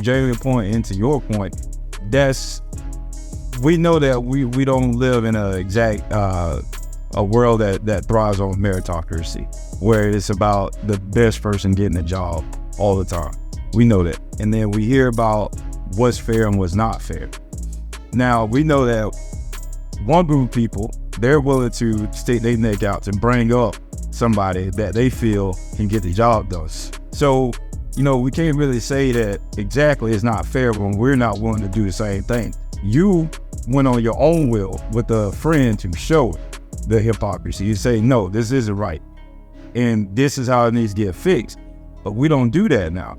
genuine point into your point, we know that we don't live in a exact a world that thrives on meritocracy, where it's about the best person getting a job all the time. We know that. And then we hear about what's fair and what's not fair. Now, we know that one group of people, they're willing to stick their neck out to bring up somebody that they feel can get the job done. So, we can't really say that exactly it's not fair when we're not willing to do the same thing. You went on your own will with a friend to show the hypocrisy. You say, no, this isn't right, and this is how it needs to get fixed. But we don't do that now,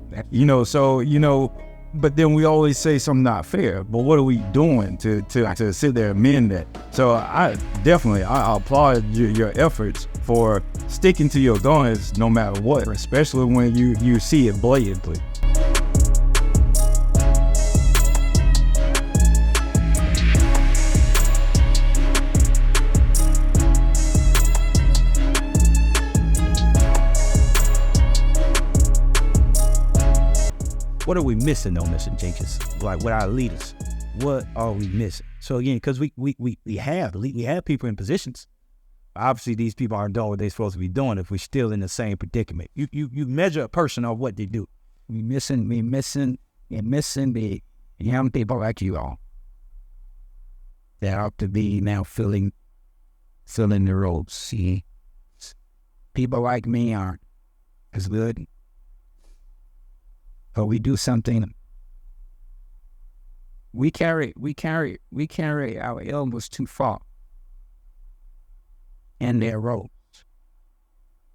but then we always say something not fair. But what are we doing to sit there and mend that? So I applaud your efforts for sticking to your guns no matter what, especially when you see it blatantly. What are we missing though, Mr. Jenkins? Like with our leaders, what are we missing? So again, because we have people in positions. Obviously, these people aren't doing what they're supposed to be doing if we're still in the same predicament. You measure a person on what they do. We missing the young people like you all that ought to be now filling the roles. See, people like me aren't as good. But we do something. We carry our elbows too far in their roles.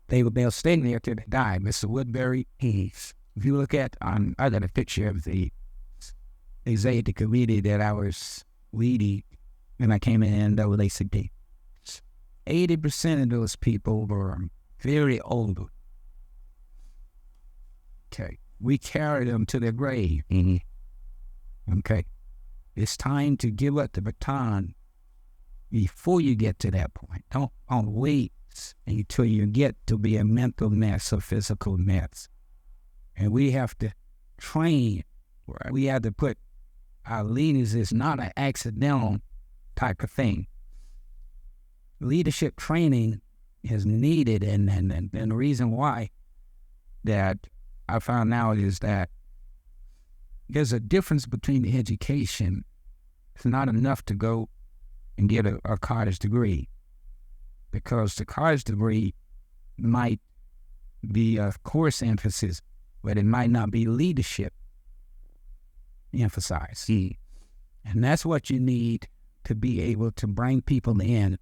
They'll stay there till they die. Mr. Woodbury, if you look at, I got a picture of the executive committee that I was leading when I came in NAACP. 80% of those people were very old. Okay. We carry them to their grave. Okay. It's time to give up the baton before you get to that point. Don't wait until you get to be a mental mess or physical mess. And we have to train. We have to put our leaders, it's not an accidental type of thing. Leadership training is needed, and the reason why that I found out is that there's a difference between the education. It's not enough to go and get a college degree, because the college degree might be a course emphasis, but it might not be leadership emphasized. And that's what you need to be able to bring people in,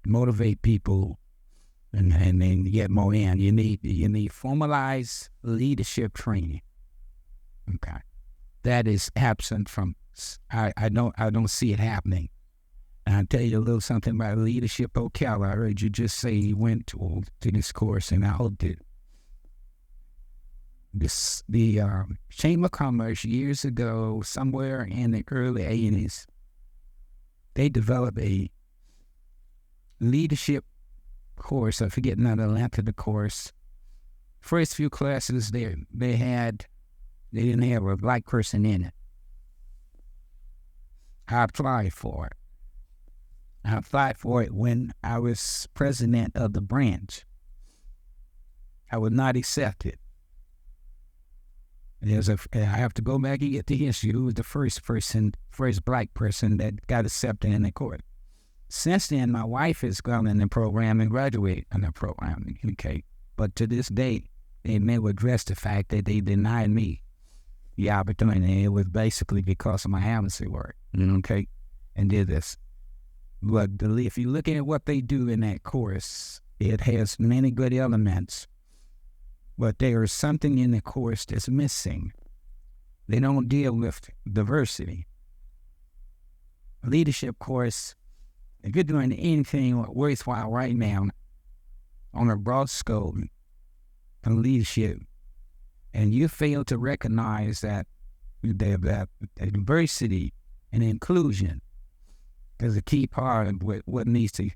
motivate people, and then get more in. You need formalized leadership training. Okay, that is absent from. I don't see it happening. And I'll tell you a little something about leadership. Ocala, I heard you just say you went to this course, and I hope that the Chamber of Commerce years ago, somewhere in the early 80s, they developed a leadership course. I forget now the length of the course. First few classes they didn't have a black person in it. I applied for it when I was president of the branch. I was not accepted. I have to go back and get the history. Who was the first black person that got accepted in the court? Since then, my wife has gone in the program and graduated in the program. Okay, but to this day, they never addressed the fact that they denied me the opportunity. It was basically because of my amateur work. Okay, and did this. But if you look at what they do in that course, it has many good elements, but there is something in the course that's missing. They don't deal with diversity. Leadership course, if you're doing anything worthwhile right now on a broad scope of leadership, and you fail to recognize that diversity and inclusion is a key part of what needs to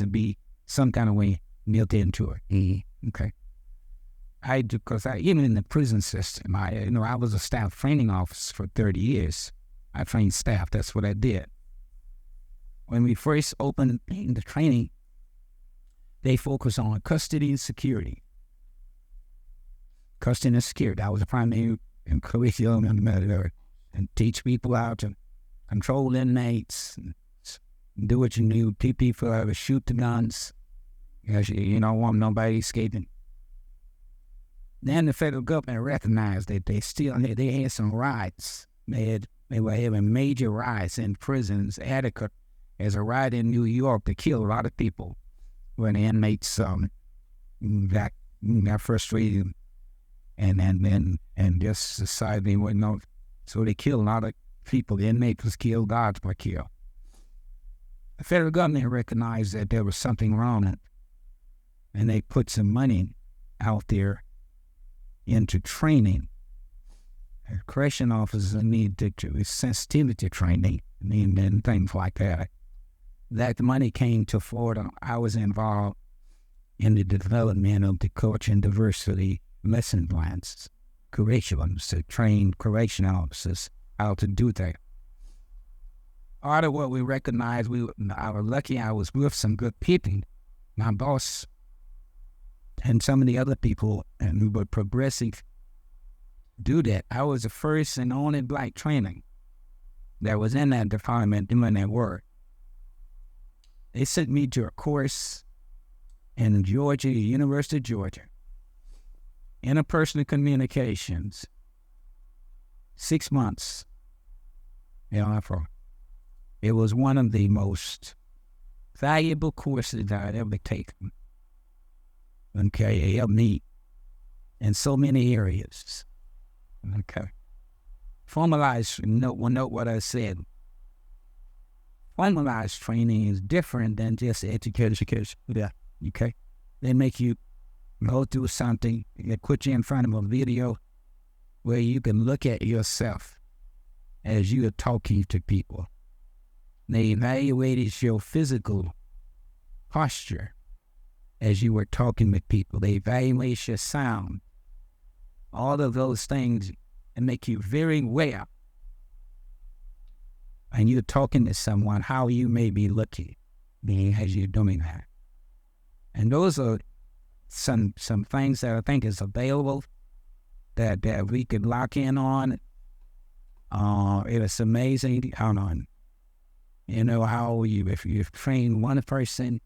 be some kind of way built into it. Okay. I do, because even in the prison system, I was a staff training officer for 30 years. I trained staff. That's what I did. When we first opened the training, they focused on custody and security. Custody and security. That was the primary curriculum and teach people how to control inmates, and do what you do, teach people how to shoot the guns. You don't want nobody escaping. Then the federal government recognized that they had some riots. They were having major riots in prisons. Attica, as a riot in New York that killed a lot of people when the inmates got frustrated and just society went on. So they killed a lot of people. The inmates was killed, guards were killed. The federal government recognized that there was something wrong, and they put some money out there into training. Correction officers need to sensitivity training and things like that. That money came to Florida. I was involved in the development of the culture and diversity lesson plans, curriculums to train correction officers how to do that. Part of what we recognized, I was lucky I was with some good people. My boss and some of the other people, and we were progressive, do that. I was the first and only black trainer that was in that department doing that work. They sent me to a course in Georgia, University of Georgia, interpersonal communications, 6 months. It was one of the most valuable courses that I'd ever taken. Okay, it helped me in so many areas. Okay. Formalized, note what I said. Formalized training is different than just education. Yeah. Okay. They make you go through something. They put you in front of a video where you can look at yourself as you are talking to people. They evaluated your physical posture as you were talking with people. They evaluate your sound. All of those things and make you very aware. And you're talking to someone, how you may be looking as you're doing that. And those are some things that I think is available that we could lock in on. It is amazing how if you've trained one person,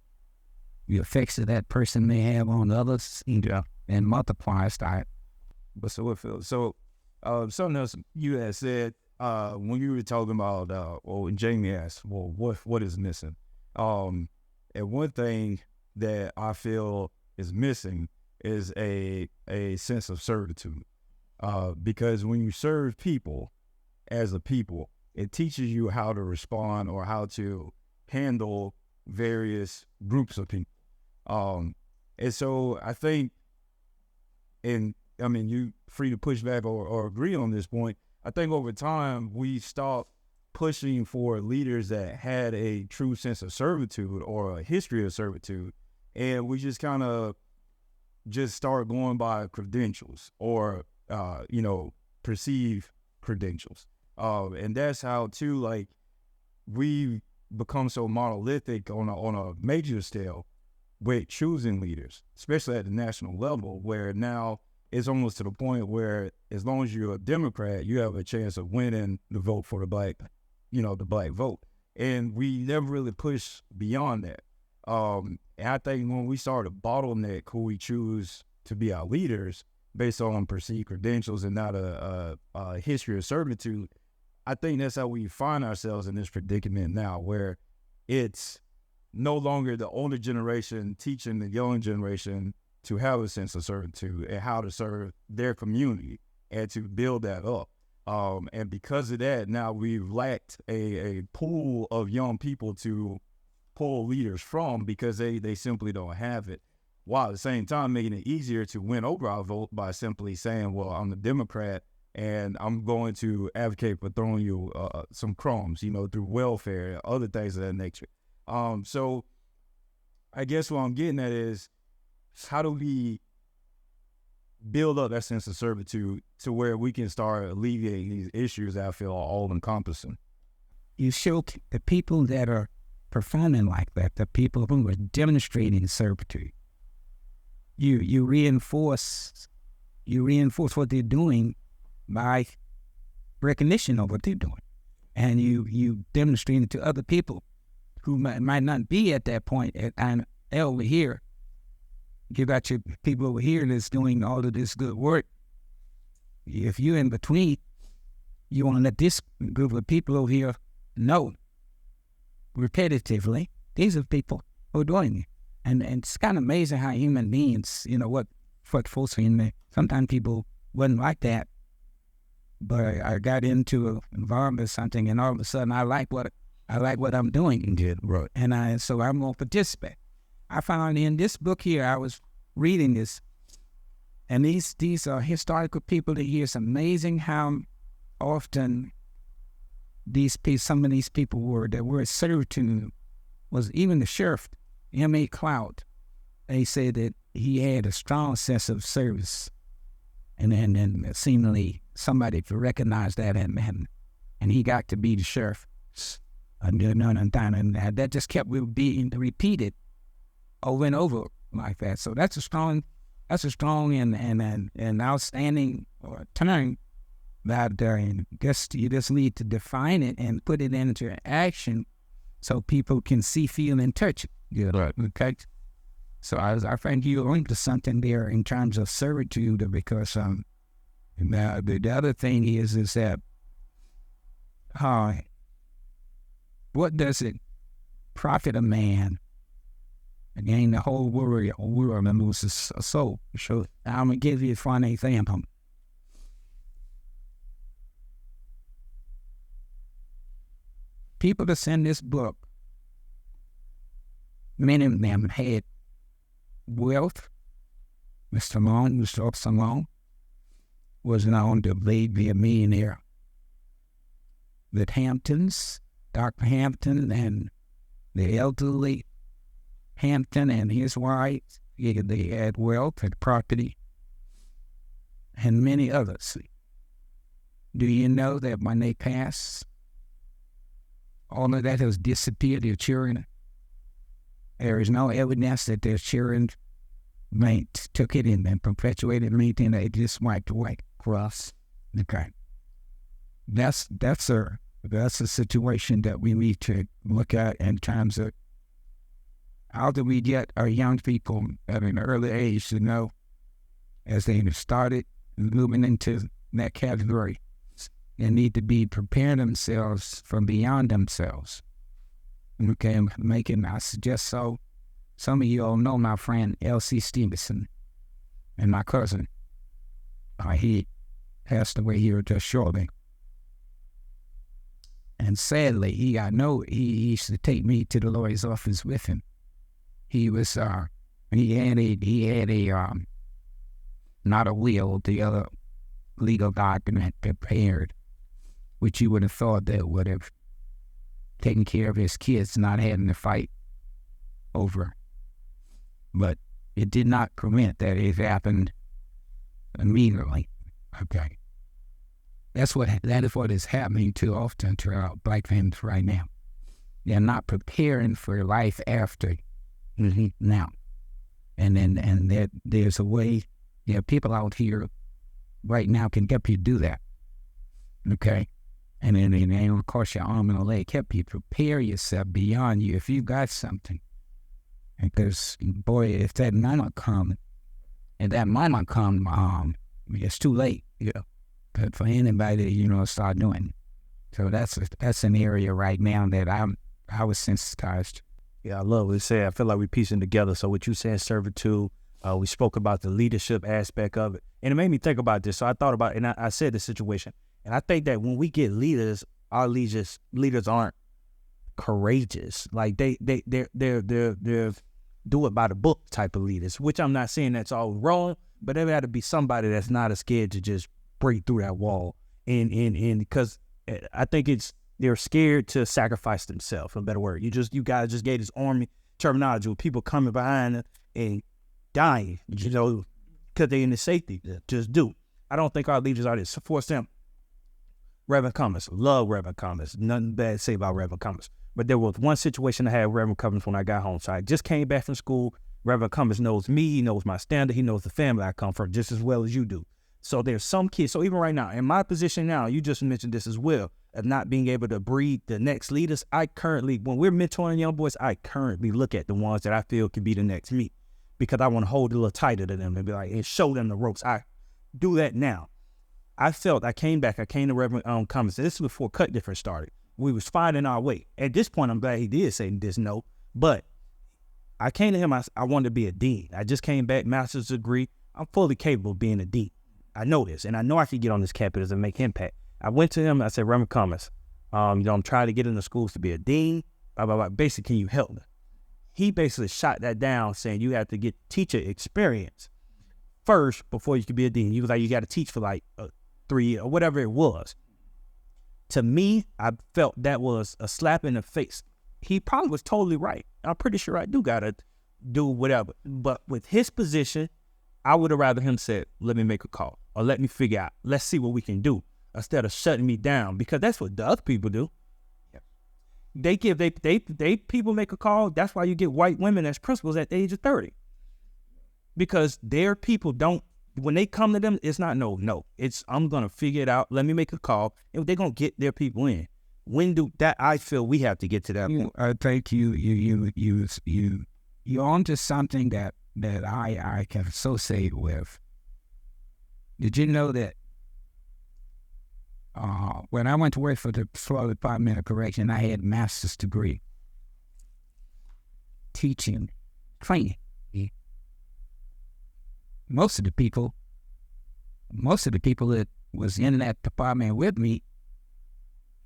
the effects that that person may have on others, and multiplies that. But so Whitfield, something else you had said when you were talking about, when Jamie asked, well, what is missing? And one thing that I feel is missing is a sense of servitude, because when you serve people as a people, it teaches you how to respond or how to handle various groups of people. And so I think, you free to push back or agree on this point. I think over time we stopped pushing for leaders that had a true sense of servitude or a history of servitude, and we just kind of start going by credentials or perceived credentials. And that's how too, we become so monolithic on a major scale with choosing leaders, especially at the national level, where now it's almost to the point where as long as you're a Democrat, you have a chance of winning the vote for the black vote. And we never really push beyond that. And I think when we start to bottleneck who we choose to be our leaders based on perceived credentials and not a history of servitude, I think that's how we find ourselves in this predicament now, where it's no longer the older generation teaching the young generation to have a sense of servitude and how to serve their community and to build that up. And because of that, now we've lacked a pool of young people to pull leaders from because they simply don't have it, while at the same time making it easier to win over our vote by simply saying, well, I'm a Democrat and I'm going to advocate for throwing you some crumbs, through welfare and other things of that nature. So I guess what I'm getting at is, how do we build up that sense of servitude to where we can start alleviating these issues that I feel are all-encompassing. You show the people that are performing like that, the people who are demonstrating servitude, you reinforce what they're doing by recognition of what they're doing. And you demonstrate it to other people who might not be at that point. And over here, you got your people over here that's doing all of this good work. If you're in between, you want to let this group of people over here know repetitively, these are people who are doing it. And it's kind of amazing how human beings, what folks are in there. Sometimes people wasn't like that, but I got into an environment or something, and all of a sudden I like what I'm doing. Right. And so I'm going to participate. I found in this book here, I was reading this, and these are historical people that here. It's amazing how often some of these people were servitude was, even the sheriff, M.A. Cloud, they said that he had a strong sense of service, and seemingly somebody recognized that, and he got to be the sheriff. And that just kept being repeated over and over like that. So that's a strong and outstanding term that you just need to define it and put it into action so people can see, feel, and touch it. Yeah, right. Okay. So I think you're into something there in terms of servitude, because the other thing is that what does it profit a man to gain the whole world and lose his soul? So I'm gonna give you a fun example. People that's in this book, many of them had wealth. Mr. Long was known to be a millionaire. The Hamptons, Dr. Hampton and the elderly Hampton and his wife, they had wealth and property, and many others. Do you know that when they passed, all of that has disappeared, their children? There is no evidence that their children took it and perpetuated anything. They just wiped away across. Okay. That's a situation that we need to look at in terms of how do we get our young people at an early age to know, as they have started moving into that category, they need to be preparing themselves from beyond themselves. Okay, I suggest so. Some of you all know my friend L.C. Stevenson and my cousin. He passed away here just shortly. And sadly, he used to take me to the lawyer's office with him. He was, he had a not a will, the other legal document prepared, which you would have thought that would have taken care of his kids not having to fight over. But it did not prevent that. It happened immediately. Okay. That is what is happening too often to our black families right now. They're not preparing for life after now. And there's a way, people out here right now can help you do that. Okay? And then of course your arm and a leg help you prepare yourself beyond you if you got something. Because boy, if that moment comes, it's too late, But for anybody, start doing it. So that's an area right now that I was sensitized. Yeah, I love what you say. I feel like we're piecing together. So what you said, servitude, we spoke about the leadership aspect of it. And it made me think about this. So I thought about it, and I said the situation. And I think that when we get leaders, our leaders aren't courageous. Like they're do it by the book type of leaders, which I'm not saying that's all wrong, but there got to be somebody that's not as scared to just break through that wall. And because I think they're scared to sacrifice themselves, for a better word. You guys just gave this army terminology with people coming behind and dying, because they in the safety. Just do. I don't think our leaders are this. For example, Reverend Cummins, love Reverend Cummins. Nothing bad to say about Reverend Cummins. But there was one situation I had with Reverend Cummins when I got home. So I just came back from school. Reverend Cummins knows me. He knows my standard. He knows the family I come from just as well as you do. So there's some kids. So even right now, in my position now, you just mentioned this as well, of not being able to breed the next leaders. I currently, when we're mentoring young boys, I currently look at the ones that I feel could be the next me, because I want to hold it a little tighter to them and be like, and show them the ropes. I do that now. I came to Reverend Cummins. This was before Cut Difference started. We was finding our way. At this point, I'm glad he did say this no, but I came to him, I wanted to be a dean. I just came back, master's degree. I'm fully capable of being a dean. I know this, and I know I can get on this campus and make impact. I went to him, I said, Reverend Cummins, I'm trying to get into schools to be a dean, blah, blah, blah. Basically, can you help me? He basically shot that down, saying you have to get teacher experience first before you can be a dean. He was like, you got to teach for like 3 years or whatever it was. To me, I felt that was a slap in the face. He probably was totally right. I'm pretty sure I do got to do whatever. But with his position, I would have rather him said, let me make a call or let me figure out, let's see what we can do, instead of shutting me down, because that's what the other people do. They people make a call. That's why you get white women as principals at the age of 30. Because their people don't, when they come to them, it's not no. It's, I'm going to figure it out. Let me make a call. And they're going to get their people in. When do that, I feel we have to get to that point. I think you're onto something that I can associate with. Did you know that when I went to work for the Florida Department of Correction, I had a master's degree teaching training. Most of the people that was in that department with me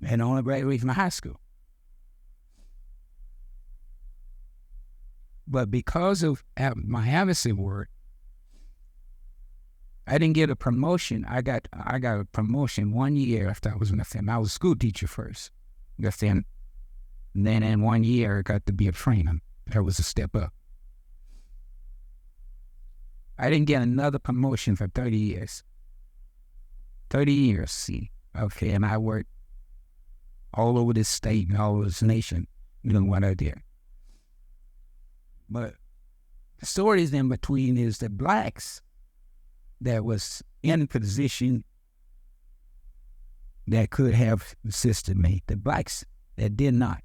had only graduated from high school. But because of my advocacy work, I didn't get a promotion. I got a promotion 1 year after I was in the family. I was a school teacher first. And then in 1 year, I got to be a trainer. That was a step up. I didn't get another promotion for 30 years. 30 years, see. Okay, and I worked all over this state and all over this nation doing what I did. But the stories in between is the blacks that was in a position that could have assisted me. The blacks that did not,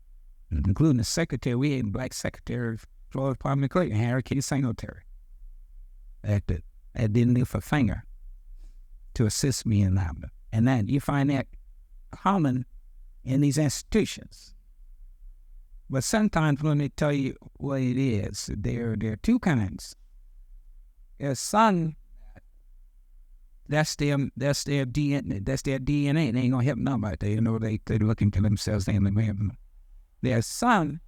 including the secretary. We had a black secretary of Florida Department of Correction, Harry K. Singletary, that didn't lift a finger to assist me in that. And that you find that common in these institutions. But sometimes when they tell you what it is, there are two kinds. There's some, that's their DNA. They ain't gonna help nobody. They're looking to themselves. They ain't gonna help them. There's some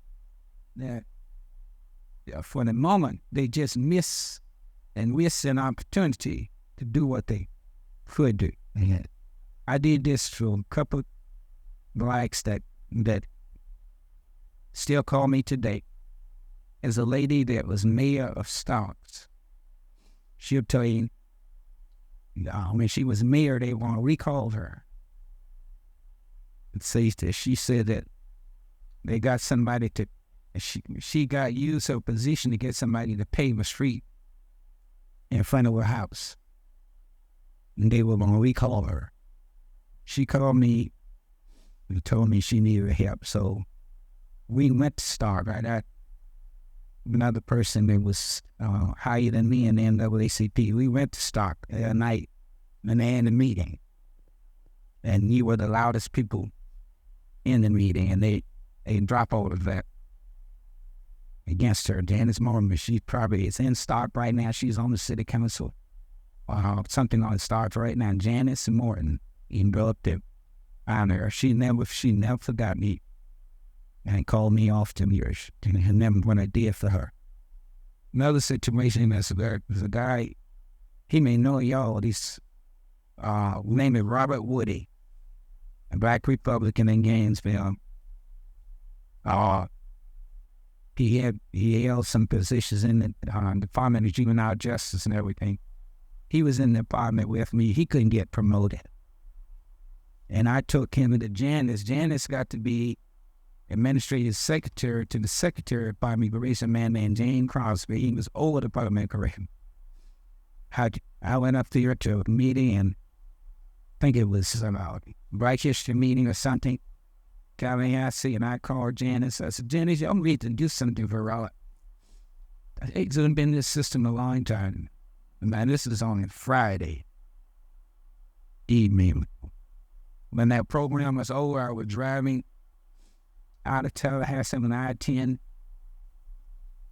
that, for the moment, they just miss an opportunity to do what they could do. And I did this for a couple of blacks that still call me today. As a lady that was mayor of Starks. She'll tell you, when she was mayor, they want to recall her. It says that she said that they got somebody to, she got used her position to get somebody to pave a street in front of her house. And they were going to recall her. She called me and told me she needed help. So we went to Stark. Another person that was higher than me in the NAACP. We went to Stark that night and they had a meeting. And you were the loudest people in the meeting, and they drop all of that against her. Janice Mortimer, she probably is in Stark right now. She's on the city council. Something on Stark right now. Janice Morton, even go up there on her. She never forgot me and called me often years. And remember what I did for her. Another situation, there's a guy, he may know y'all, he's named Robert Woody, a black Republican in Gainesville. He held some positions in the Department of Juvenile Justice and everything. he was in the apartment with me. He couldn't get promoted. And I took him to Janice. Janice got to be administrative secretary to the secretary of Department of Correction, a man named James Crosby. He was over the Department of Correction. I went up there to a meeting, and I think it was some Black History meeting or something. And I called Janice. I said, Janice, y'all need to do something for Raleigh. It's been in this system a long time. Man, this is on a Friday evening. When that program was over, I was driving out of Tallahassee on I-10.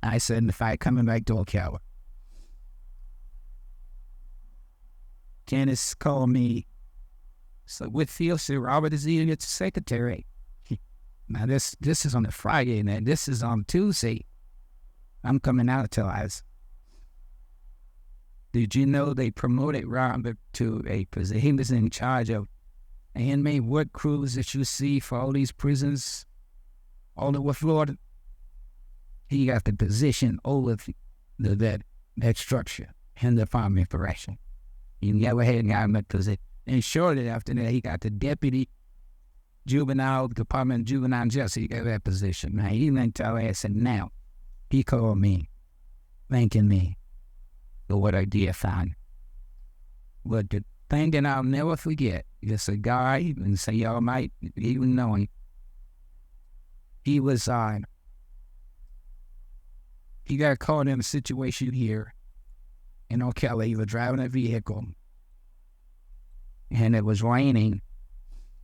I said, if I coming back to Ocala. Janice called me. So Whitfield said, Robert is even its secretary. Now this is on a Friday, and this is on Tuesday. I'm coming out of Tallahassee. Did you know they promoted Robert to a position? He was in charge of inmate work crews that you see for all these prisons all over Florida. He got the position over that structure in the Department of Correction. He never had gotten that position. And shortly after that, he got the deputy Department of Juvenile Justice. He got that position. Now, he went to Tallahassee. Now, he called me, thanking me for what I did find. But the thing that I'll never forget is a guy, and say y'all might even know him. He was he got caught in a situation here in Ocala. He was driving a vehicle, and it was raining.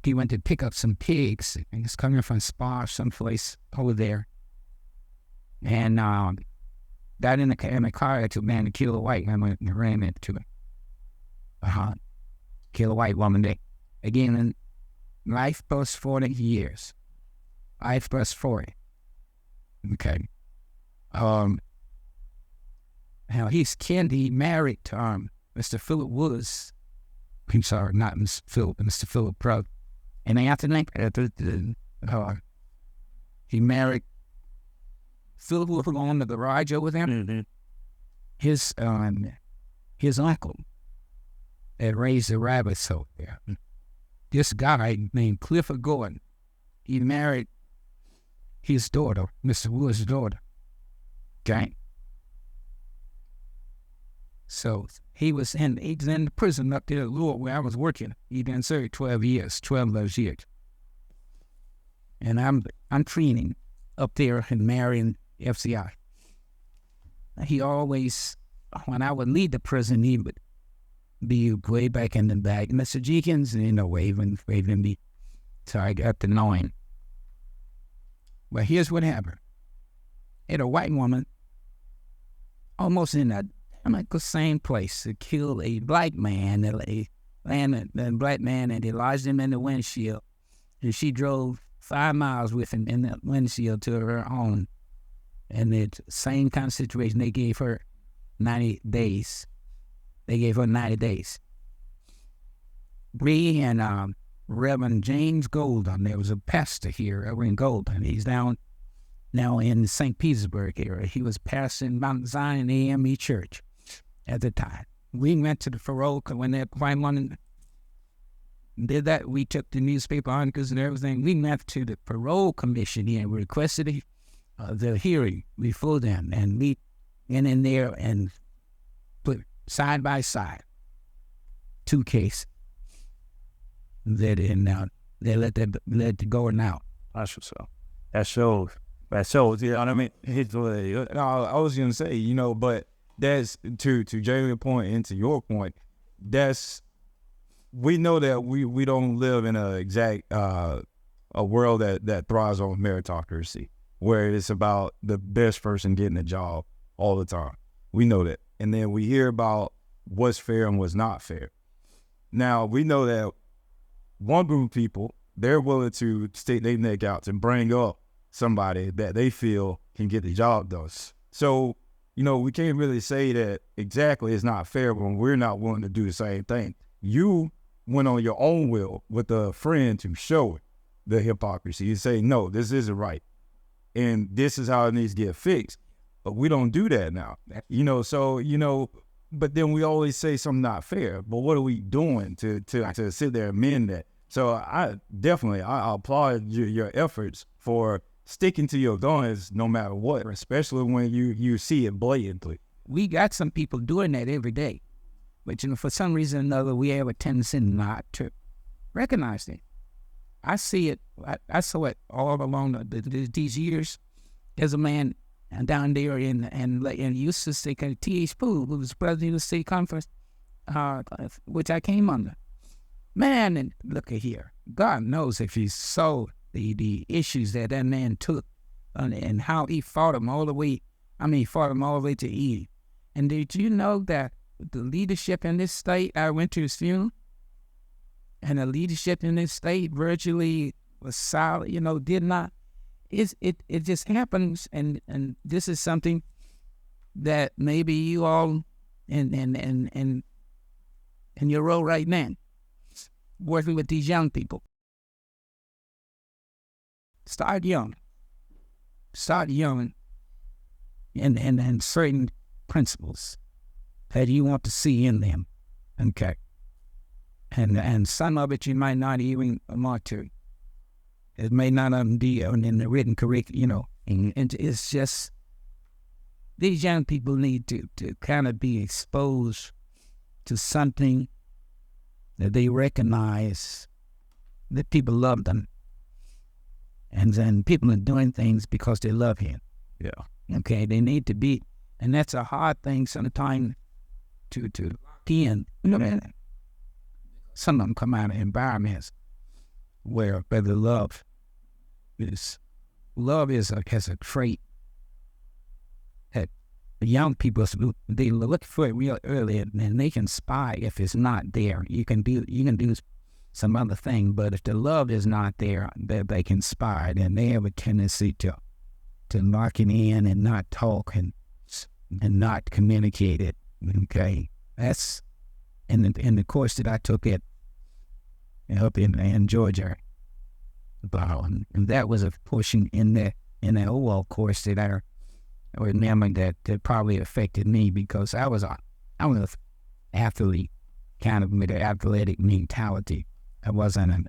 He went to pick up some pigs, and he's coming from Spa, someplace over there. And got in the car to man to kill a white man and ran into it. Kill a white woman. Again, life plus 40 years. Life plus 40. Okay. Now he's Kendi, married to Mr. Philip Woods. I'm sorry, not Mr. Philip, Mr. Philip Pro. And after that, he married Philip was on the garage over there. Mm-hmm. His uncle had raised the rabbits over there. This guy named Clifford Gordon, he married his daughter, Mr. Wood's daughter. Okay. So he was in the prison up there, where I was working. He done served 12 of those years. And I'm training up there and marrying FCI. He always, when I would leave the prison, he would be way back in the back. Mr. Jenkins, waving me. So I got to know him. But here's what happened. Had a white woman, almost in the same place, to kill a black man, a black man, and they lodged him in the windshield. And she drove 5 miles with him in that windshield to her home. And it's the same kind of situation. They gave her 90 days. Bree and Reverend James Golden, there was a pastor here, Reverend Golden. He's down now in the St. Petersburg area. He was pastoring Mount Zion AME Church at the time. We went to the parole, when that white woman did that, we took the newspaper articles and everything. We went to the parole commission here and we requested the hearing before them, and we went in there and put side by side 2 cases that they let it go now. That's what's up. That shows. You know what I mean? I was gonna say, but that's to Jamie's point and to your point. We know that we don't live in a world that thrives on meritocracy, where it's about the best person getting a job all the time. We know that. And then we hear about what's fair and what's not fair. Now, we know that one group of people, they're willing to stick their neck out and bring up somebody that they feel can get the job done. So, we can't really say that exactly it's not fair when we're not willing to do the same thing. You went on your own will with a friend to show the hypocrisy. You say, no, this isn't right. And this is how it needs to get fixed. But we don't do that now. So, but then we always say something not fair. But what are we doing to sit there and amend that? So I applaud your efforts for sticking to your guns no matter what, especially when you see it blatantly. We got some people doing that every day, but for some reason or another, we have a tendency not to recognize it. I see it. I saw it all along these years. There's a man down there in Houston State, T.H. Poole, who was president of the state conference, which I came under. Man, and look at here. God knows if he saw the issues that man took and how he fought them all the way. He fought them all the way to Eden. And did you know that the leadership in this state, I went to his funeral, and the leadership in this state virtually was silent, did not. It just happens, and this is something that maybe you all in your role right now, working with these young people. Start young and certain principles that you want to see in them, okay? And some of it you might not even want to. It may not be in the written curriculum, and it's just these young people need to kind of be exposed to something that they recognize that people love them. And then people are doing things because they love him. Yeah. Okay, they need to be, and that's a hard thing sometimes to in. Some of them come out of environments where the love is has a trait that the young people, they look for it real early, and they can spy if it's not there. You can do some other thing, but if the love is not there, they can spy it, and they have a tendency to lock it in and not talk and not communicate it. Okay, that's in the course that I took up in Georgia. And that was a portion in the OL course that I remember that probably affected me, because I was an athlete, kind of with an athletic mentality. I wasn't a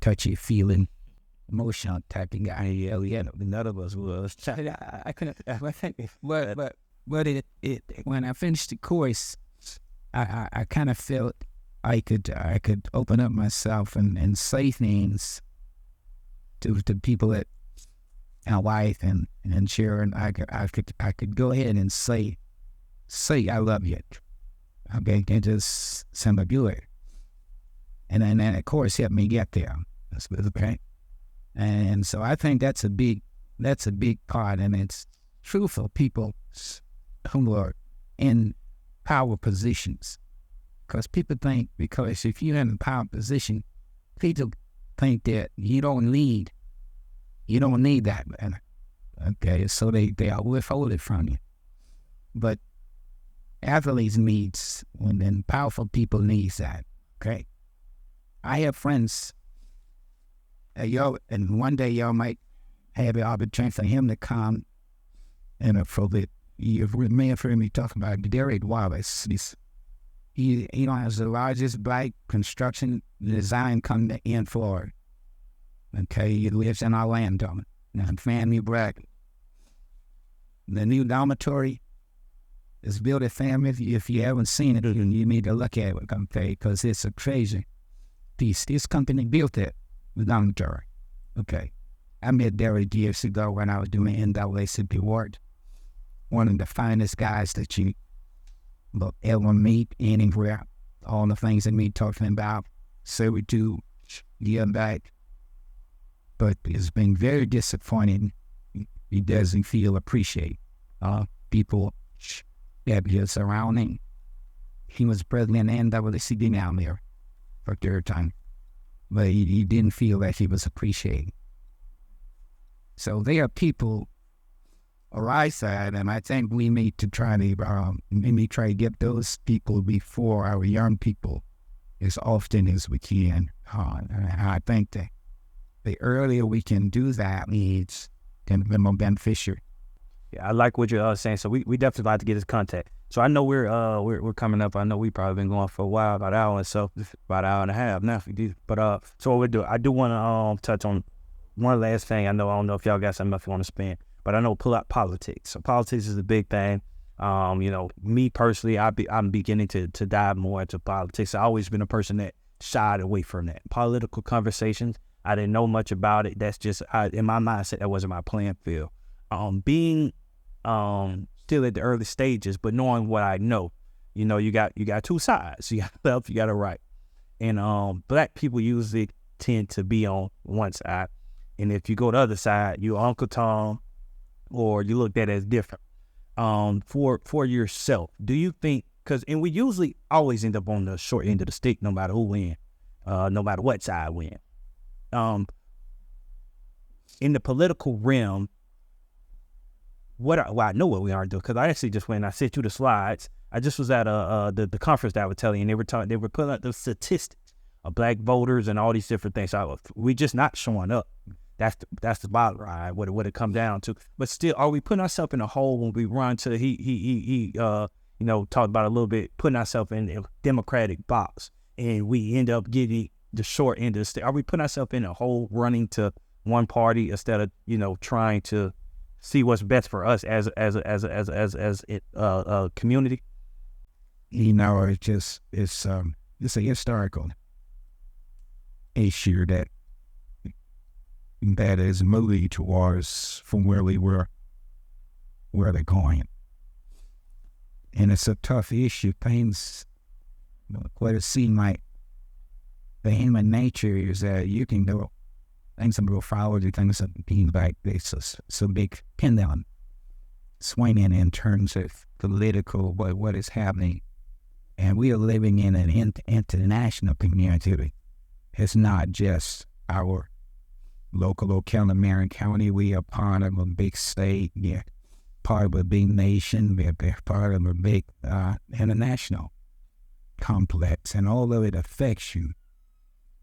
touchy-feeling, emotional type of guy. Yeah, none of us was. I couldn't. But when I finished the course, I kind of felt I could open up myself and say things to people that my wife and Sharon. I could go ahead and say I love you. Okay, and just send a good. And then of course helped me get there. That's okay. And so I think that's a big part, and it's true for people who are in power positions. Because people think, because if you're in a power position, people think that you don't need that, man. Okay, so they are withhold it from you. But athletes needs, and powerful people needs that. Okay, I have friends. And one day y'all might have the opportunity for him to come, and for the you may have heard me talk about Derek Wallace. He has the largest black construction design company in Florida. Okay, he lives in Orlando. And family black. The new dormitory is built a family. If you haven't seen it, you need to look at it, okay, because it's a crazy piece. This company built it, the dormitory. Okay. I met Derek years ago when I was doing NAACP work. One of the finest guys that you will ever meet anywhere. All the things that me talking about, servitude, give back. But it's been very disappointing. He doesn't feel appreciated. People that are surrounding. He was president of NAACP down there for third time. But he didn't feel that he was appreciated. So there are people on our side, and I think we need to try to get those people before our young people as often as we can. I think that the earlier we can do that, it's going to be more beneficial. Yeah, I like what you're saying. So we definitely like to get his contact. So I know we're coming up. I know we probably been going for a while, about an hour and so, about an hour and a half now. But so what we do, I do want to touch on one last thing. I don't know if y'all got something else you want to spend, but I know pull out politics. So politics is a big thing. Me personally, I'm beginning to dive more into politics. I've always been a person that shied away from that. Political conversations, I didn't know much about it. That's just, in my mindset, that wasn't my playing field. Being still at the early stages, but knowing what I know, you got two sides. You got left, you got a right. And black people usually tend to be on one side. And if you go to the other side, you Uncle Tom, or you looked at it as different. For yourself, do you think, and we usually always end up on the short end of the stick, no matter who win, no matter what side win. In the political realm, I know what we are doing, because I actually just went and I sent you the slides. I just was at the conference that I was telling you, and they were putting out the statistics of black voters and all these different things. So we just not showing up. That's the bottom line, what it come down to. But still, are we putting ourselves in a hole when we run to he talked about a little bit, putting ourselves in a Democratic box, and we end up getting the short end of the stick? Are we putting ourselves in a hole running to one party instead of trying to see what's best for us as a community? It's a historical issue that is moving towards from where we were, where they're going. And it's a tough issue. Things, what it seems like the human nature is that you can do things that will follow the things that being like this. So big pendulum swinging in terms of political, what is happening. And we are living in an international community. It's not just our local Ocala, Marion County. We are part of a big state. We're part of a big nation. We're part of a big international complex. And all of it affects you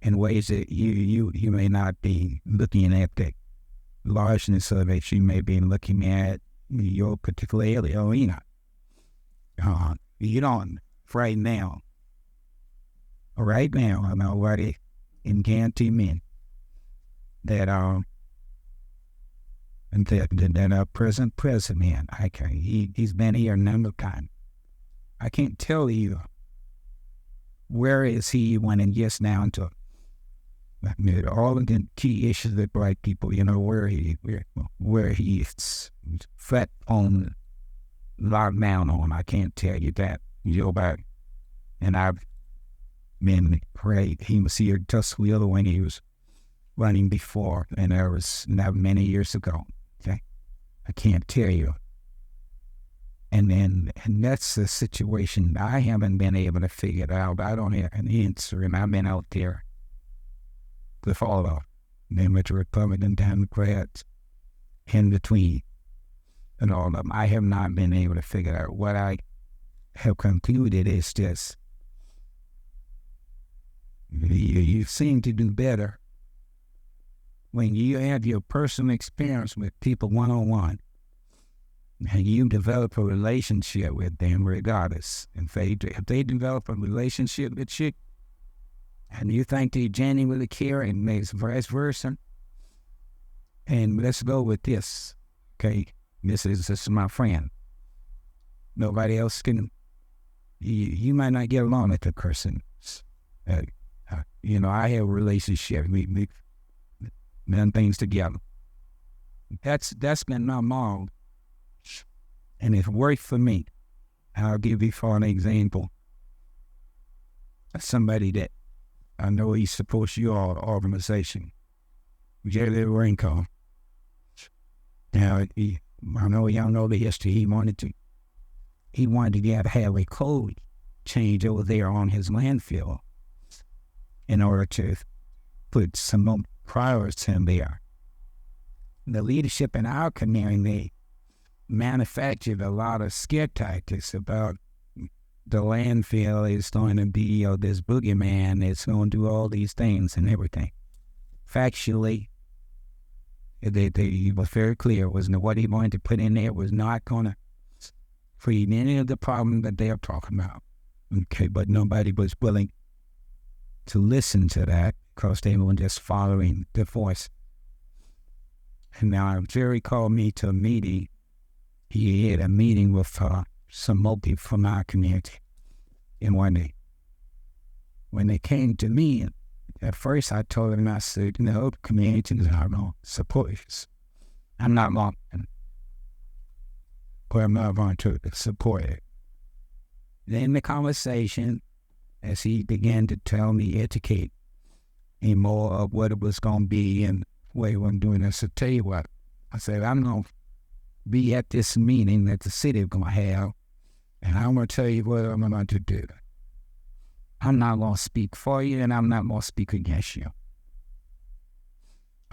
in ways that you may not be looking at the largeness of it. You may be looking at your particular arena. You don't, right now, I'm already in guarantee men that our present president, he's been here a number of times. I can't tell you where is he when it gets down to all of the key issues with black people, where he's flat on, locked down on. I can't tell you that, but, and I've been great. He was here Tuscaloosa when he was running before, and that was not many years ago. Okay, I can't tell you. And that's the situation. I haven't been able to figure it out. I don't have an answer, and I've been out there with all of them, with Republican, Democrats, in between, and all of them. I have not been able to figure out. What I have concluded is this: you seem to do better when you have your personal experience with people one-on-one, and you develop a relationship with them regardless. If they develop a relationship with you, and you think they genuinely care, and vice versa, and let's go with this, okay? This is my friend. Nobody else can. You might not get along with the person. I have a relationship. We've done things together. That's been my model, and it worked for me. I'll give you for an example. Somebody that I know he supports your organization. Jerry Rinko. Now, I know y'all know the history. He wanted to have a code change over there on his landfill in order to put some more priors in there. The leadership in our community manufactured a lot of scare tactics about the landfill is going to be this boogeyman that's going to do all these things and everything. Factually, he was very clear. What he wanted to put in there was not going to create any of the problem that they are talking about. Okay, but nobody was willing to listen to that because they were just following the voice. And now Jerry called me to a meeting. He had a meeting with some more people from our community. And when they came to me, at first I told them, I said, communities are no supporters. I'm not going to support it. Then the conversation, as he began to tell me, educate me more of what it was going to be and what he was doing, I said, tell you what, I said, I'm going to be at this meeting that the city is going to have, and I'm going to tell you what I'm going to do. I'm not going to speak for you, and I'm not going to speak against you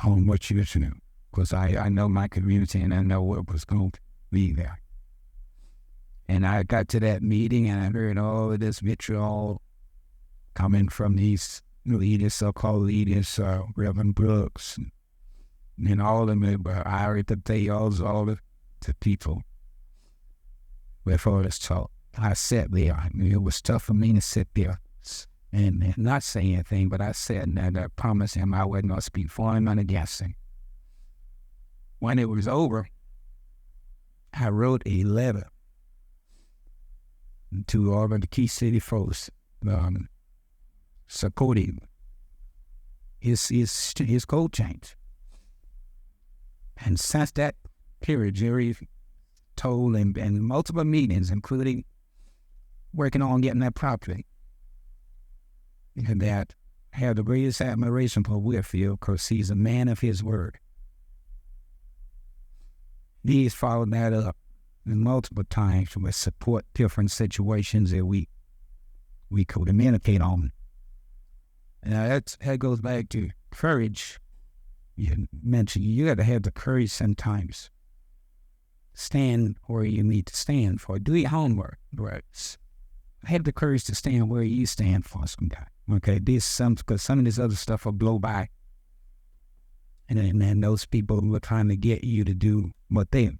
on what you should do, because I know my community and I know what was going to be there. And I got to that meeting and I heard all of this vitriol coming from these leaders, so-called leaders, Reverend Brooks, and all of them were Ira Tateos, all of the people with all this talk. I sat there. I mean, it was tough for me to sit there and not say anything, but I said that I promised him I wasn't going to speak for him and against him. When it was over, I wrote a letter to all of the key city folks supporting his code change. And since that period, Jerry told him in multiple meetings, including working on getting that property, that I have the greatest admiration for Whitfield because he's a man of his word. He's followed that up multiple times with support different situations that we communicate on. And that goes back to courage. You mentioned you got to have the courage sometimes. Stand where you need to stand for. Do your homework. Right. Have the courage to stand where you stand for sometimes. Okay, because some of this other stuff will blow by. And then those people who are trying to get you to do what they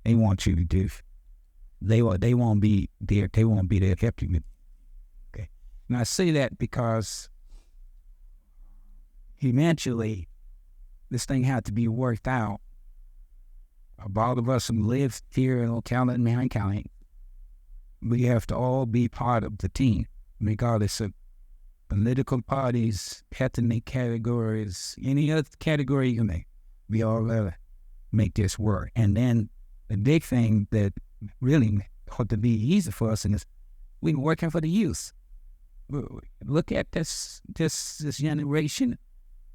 want you to do, they won't be there. They won't be there to help you. Okay, and I say that because eventually this thing had to be worked out. All of us who live here in Ocala and Marion County, we have to all be part of the team, regardless of political parties, ethnic categories, any other category you make. We all gotta make this work. And then the big thing that really ought to be easy for us is we're working for the youth. Look at this generation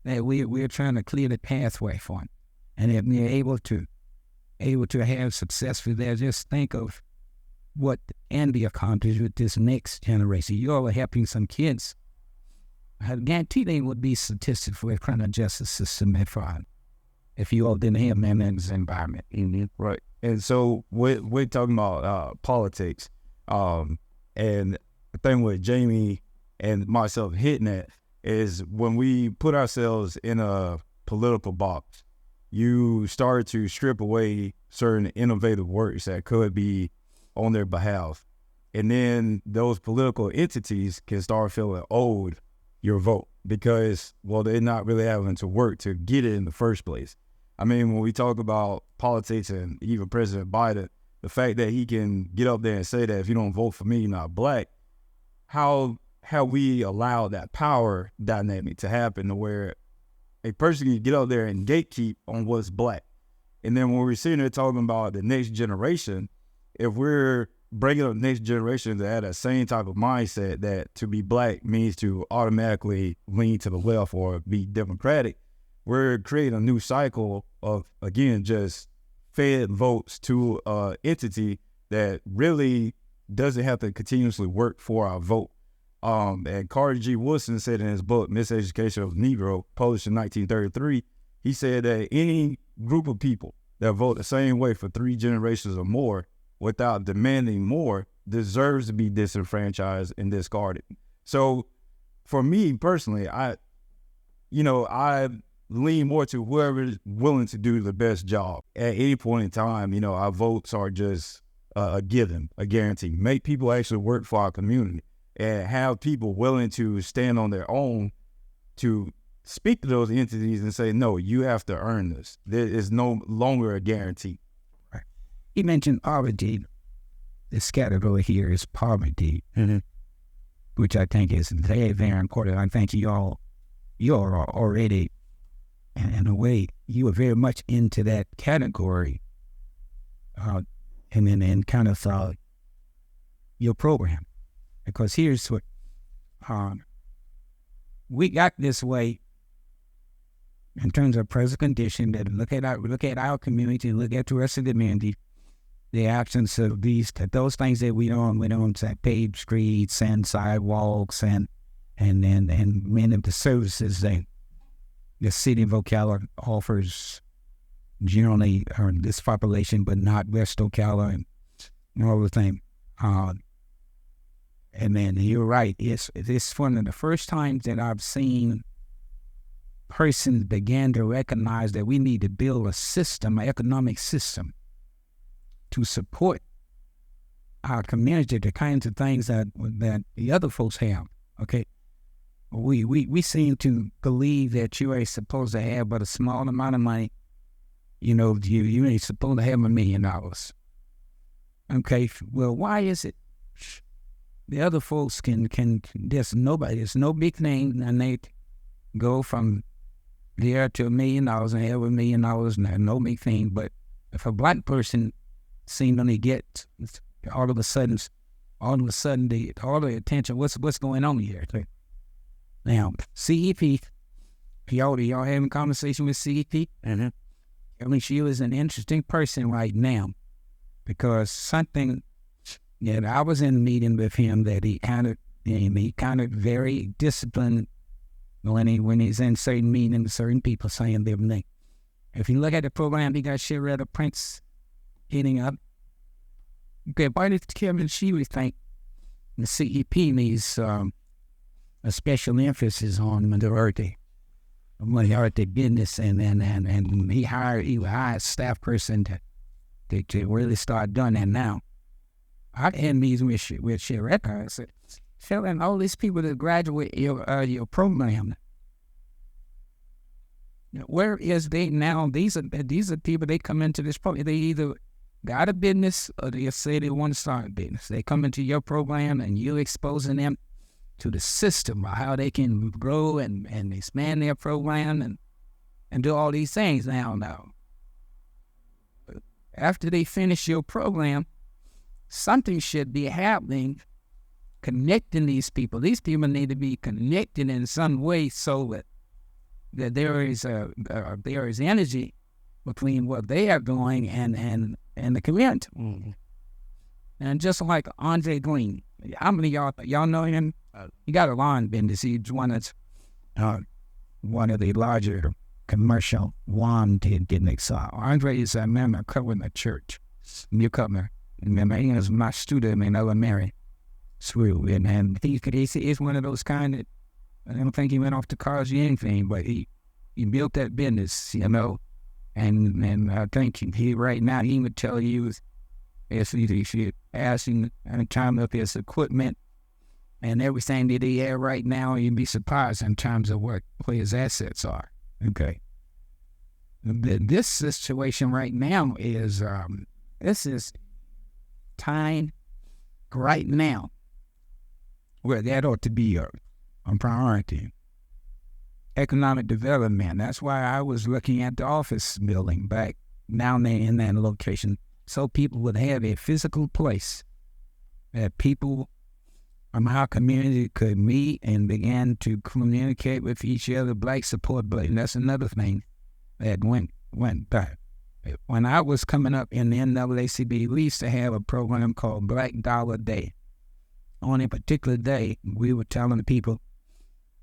that we're trying to clear the pathway for, and if we're able to have success with that, just think of what can be accomplished with this next generation. You all are helping some kids. I guarantee they would be statistics for the criminal justice system at fraud if you all didn't have them in this environment. Mm-hmm. Right. And so we're talking about politics. And the thing with Jamie and myself hitting it is when we put ourselves in a political box, you start to strip away certain innovative works that could be on their behalf. And then those political entities can start feeling owed your vote because, well, they're not really having to work to get it in the first place. I mean, when we talk about politics and even President Biden, the fact that he can get up there and say that if you don't vote for me, you're not black, how have we allowed that power dynamic to happen to where a person can get up there and gatekeep on what's black? And then when we're sitting there talking about the next generation, if we're bringing up the next generation to have that same type of mindset that to be black means to automatically lean to the left or be democratic, we're creating a new cycle of, again, just fed votes to an entity that really doesn't have to continuously work for our vote. And Carter G. Woodson said in his book, Miseducation of the Negro, published in 1933, he said that any group of people that vote the same way for 3 generations or more without demanding more deserves to be disenfranchised and discarded. So for me personally, I lean more to whoever is willing to do the best job. At any point in time, our votes are just a given, a guarantee. Make people actually work for our community and have people willing to stand on their own to speak to those entities and say, no, you have to earn this. There is no longer a guarantee. Right. He mentioned poverty. This category here is poverty, which I think is very, very important. I think you are already, in a way, you are very much into that category, and then kind of your program, because here's what we got this way in terms of present condition. That look at our community, look at the rest of the community. The absence of those things that we don't say, paved streets and sidewalks and many of the services that the city of Ocala offers generally this population, but not West Ocala and all the thing. And then you're right. It's one of the first times that I've seen persons begin to recognize that we need to build a system, an economic system, to support our community, the kinds of things that the other folks have. Okay, we seem to believe that you ain't supposed to have but a small amount of money. You know, you ain't supposed to have $1 million. Okay, well, why is it the other folks can there's no big thing, and they go from there to $1 million and have $1 million, and no big thing. But if a black person seemingly get all of a sudden all the attention, what's going on here? Now, CEP, y'all having a conversation with CEP? I mean, she was an interesting person right now, because something that I was in a meeting with him that he kind of very disciplined when he's in certain meetings, certain people saying their name. If you look at the program, he got Sheretta Prince hitting up. Okay, why did Kevin Sheely think the CEP needs a special emphasis on minority business, and he hired a staff person to really start doing that now. I had meetings with Sheretta. I said, telling all these people that graduate your program, where is they now? These are people, they come into this program, they either got a business or they say they want to start a business. They come into your program and you exposing them to the system, how they can grow and expand their program and do all these things. Now, after they finish your program, something should be happening connecting these people. These people need to be connected in some way so that there is energy between what they are doing and the community. And just like Andre Green, how many of y'all know him? He got a lawn business. He's one of the larger commercial lawn techniques. Andre is a member covering the church, newcomer. Remember, he was my student in elementary school, and he's one of those kind that I don't think he went off to college or anything, but he built that business, you know. And I think he right now he would tell you if you ask him in terms of his equipment and everything that he had right now, you'd be surprised in terms of what his assets are. Okay. This situation right now is this is time right now where that ought to be a priority. Economic development. That's why I was looking at the office building back down there in that location, so people would have a physical place that people from our community could meet and begin to communicate with each other. Black support building. That's another thing that went back. When I was coming up in the NAACP, we used to have a program called Black Dollar Day. On a particular day, we were telling people,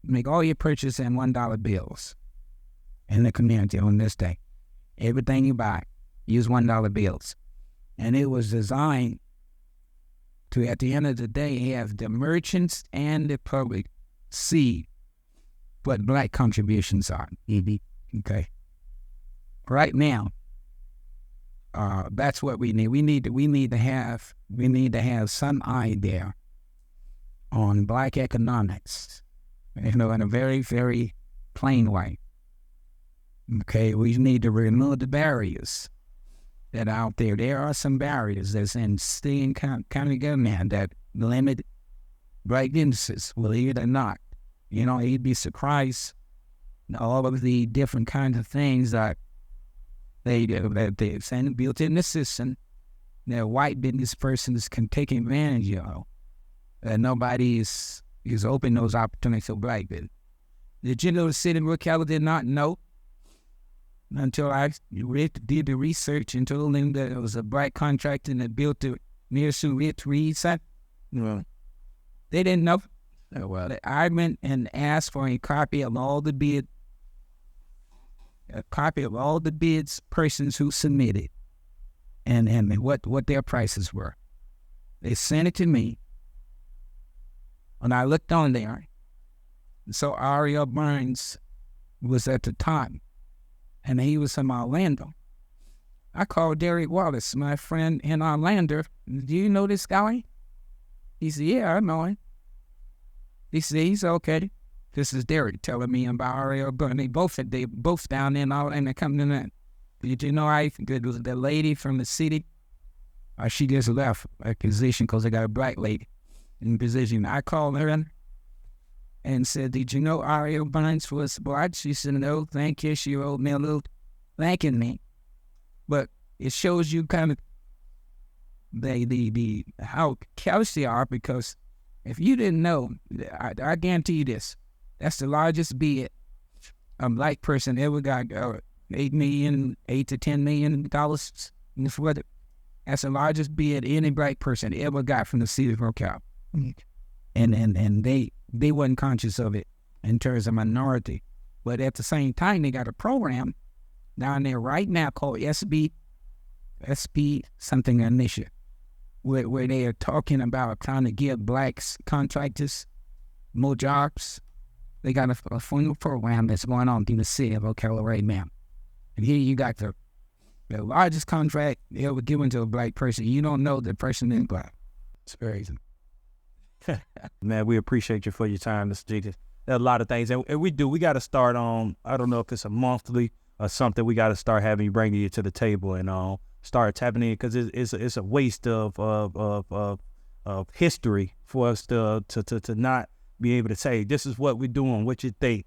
make all your purchases in $1 bills in the community on this day. Everything you buy, use $1 bills. And it was designed to, at the end of the day, have the merchants and the public see what Black contributions are. Okay. Right now, That's what we need. We need to have some idea on Black economics, in a very, very plain way. Okay, we need to remove the barriers that are out there. There are some barriers that's in state and county government that limit Black businesses, believe it or not. You'd be surprised all of the different kinds of things that they've built in the system that white business persons can take advantage of. And nobody is open those opportunities for Black business. Did you know the city of Ocala did not know until I did the research and told them that it was a Black contractor that built the near Rich Reed site? Well, they didn't know. Well, I went and asked for a copy of all the bids persons who submitted and what their prices were. They sent it to me. And I looked on there. So Ariel Burns was at the top, and he was from Orlando. I called Derek Wallace, my friend in Orlando. Do you know this guy? He said, yeah, I know him. He said, he's okay. This is Derek telling me about Ariel Burns. They both down there in Orlando coming in. Did you know the lady from the city? She just left a position because they got a Black lady in position. I called her and said, did you know Ariel Burns was Black? She said, no, thank you. She wrote me a little thanking me. But it shows you kind of the how close they are, because if you didn't know, I guarantee you this, that's the largest bid a Black person ever got, $8 to $10 million. That's the largest bid any Black person ever got from the city of Ocala. And they wasn't conscious of it in terms of minority. But at the same time, they got a program down there right now called SB something initiative, where they are talking about trying to give Blacks contractors more jobs. They got a full program that's going on through the city of Ocala right now. And here you got the largest contract ever given to a Black person. You don't know the person is Black. It's crazy. Man, we appreciate you for your time, Mr. Jenkins. There are a lot of things, and we got to start on, I don't know if it's a monthly or something, we got to start having you, bringing you to the table and start tapping in, because it's a waste of history for us to not be able to say, this is what we're doing, what you think.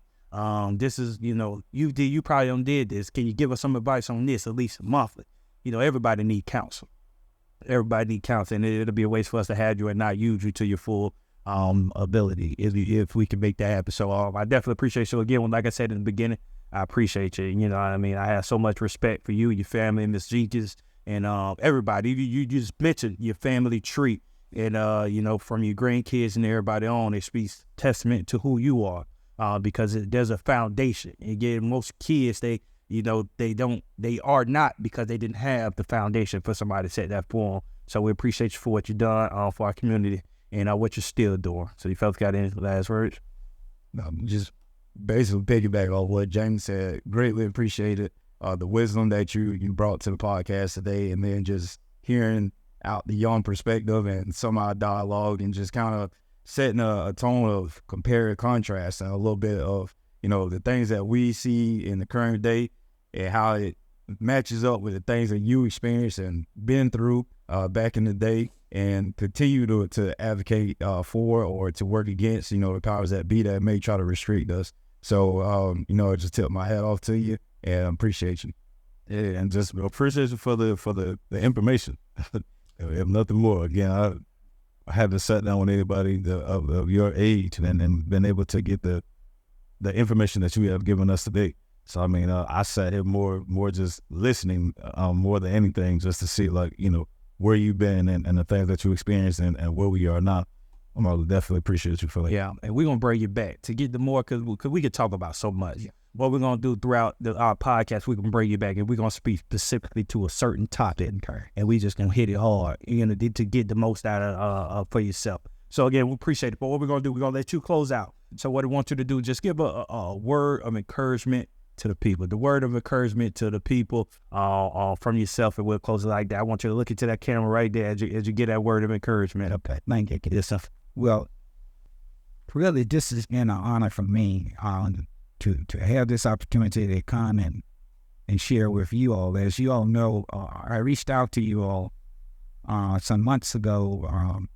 This is, you probably done did this. Can you give us some advice on this, at least monthly? Everybody need counsel. Everybody need counsel, and it'll be a waste for us to have you and not use you to your full ability if we can make that happen. So I definitely appreciate you again. Like I said in the beginning, I appreciate you. You know what I mean? I have so much respect for you, your family, Ms. Jenkins, and everybody. You just mentioned your family tree, and from your grandkids and everybody on, it speaks testament to who you are, because there's a foundation. And again, most kids, they are not, because they didn't have the foundation for somebody to set that for them. So we appreciate you for what you've done for our community and what you're still doing. So you fellas got any last words? Just basically piggyback off what James said. Greatly appreciated the wisdom that you brought to the podcast today, and then just hearing out the young perspective and some of our dialogue, and just kind of setting a tone of compare and contrast, and a little bit of the things that we see in the current day and how it matches up with the things that you experienced and been through back in the day, and continue to advocate for or to work against the powers that be that may try to restrict us. So I just tip my hat off to you and appreciate you. Yeah, and just appreciate you for the information. If nothing more, again, I haven't sat down with anybody of your age and been able to get the information that you have given us today. So I mean, I sat here more just listening more than anything, just to see where you've been and the things that you experienced and where we are now. I'm gonna definitely appreciate you for that. Yeah, and we're gonna bring you back to get the more, because we could talk about so much. Yeah. What we're gonna do throughout our podcast, we can bring you back, and we're gonna speak specifically to a certain topic, and we just gonna hit it hard, to get the most out of for yourself. So again, we appreciate it. But what we're gonna do, we're gonna let you close out. So what I want you to do, just give a word of encouragement to the people. The word of encouragement to the people from yourself, and we'll close it like that. I want you to look into that camera right there as you get that word of encouragement. Okay, thank you. Yes, sir. Well, really, this has been an honor for me to have this opportunity to come and share with you all. As you all know, I reached out to you all some months ago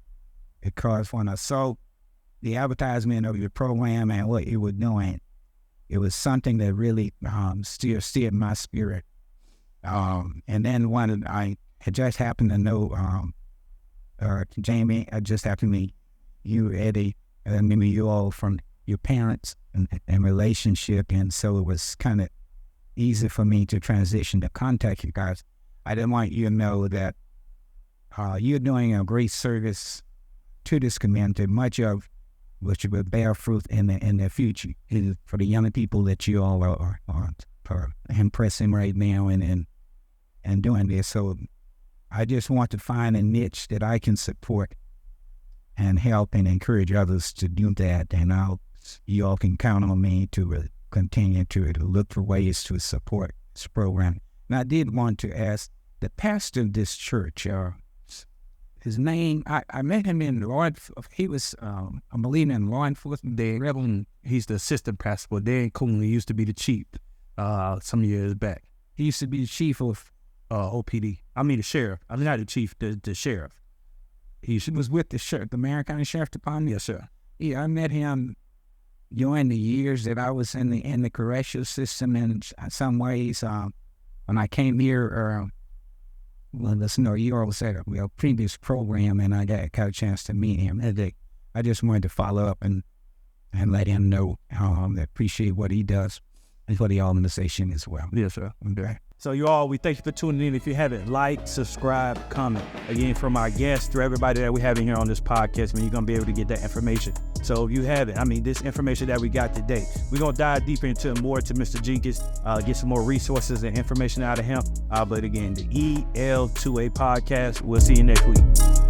because when I saw the advertisement of your program and what you were doing, it was something that really still steered my spirit. And then when I had just happened to know Jamie, I just happened to meet you, Eddie, and maybe you all from your parents and relationship, and so it was kind of easy for me to transition to contact you guys. I didn't want you to know that you're doing a great service to this community, much of which will bear fruit in the future for the young people that you all are impressing right now and doing this. So I just want to find a niche that I can support and help and encourage others to do that. And you all can count on me to continue to look for ways to support this program. And I did want to ask the pastor of this church, his name, I met him in he was, I believe, in law enforcement. He's the assistant pastor, but Dan Cooney used to be the chief some years back. He used to be the chief of OPD. I mean the sheriff. I'm not the chief, the sheriff. He was with the sheriff, the Marion County Sheriff Department. Yes, sir. Yeah, I met him during the years that I was in the correctional system in some ways. When I came here, you all said a previous program, and I got a chance to meet him. I just wanted to follow up and let him know I appreciate what he does and for the organization as well. Yes, sir. Okay. So you all, we thank you for tuning in. If you haven't, like, subscribe, comment. Again, from our guests to everybody that we have in here on this podcast, you're going to be able to get that information. So if you haven't, this information that we got today, we're going to dive deeper into Mr. Jenkins, get some more resources and information out of him. But again, the EL2A podcast, we'll see you next week.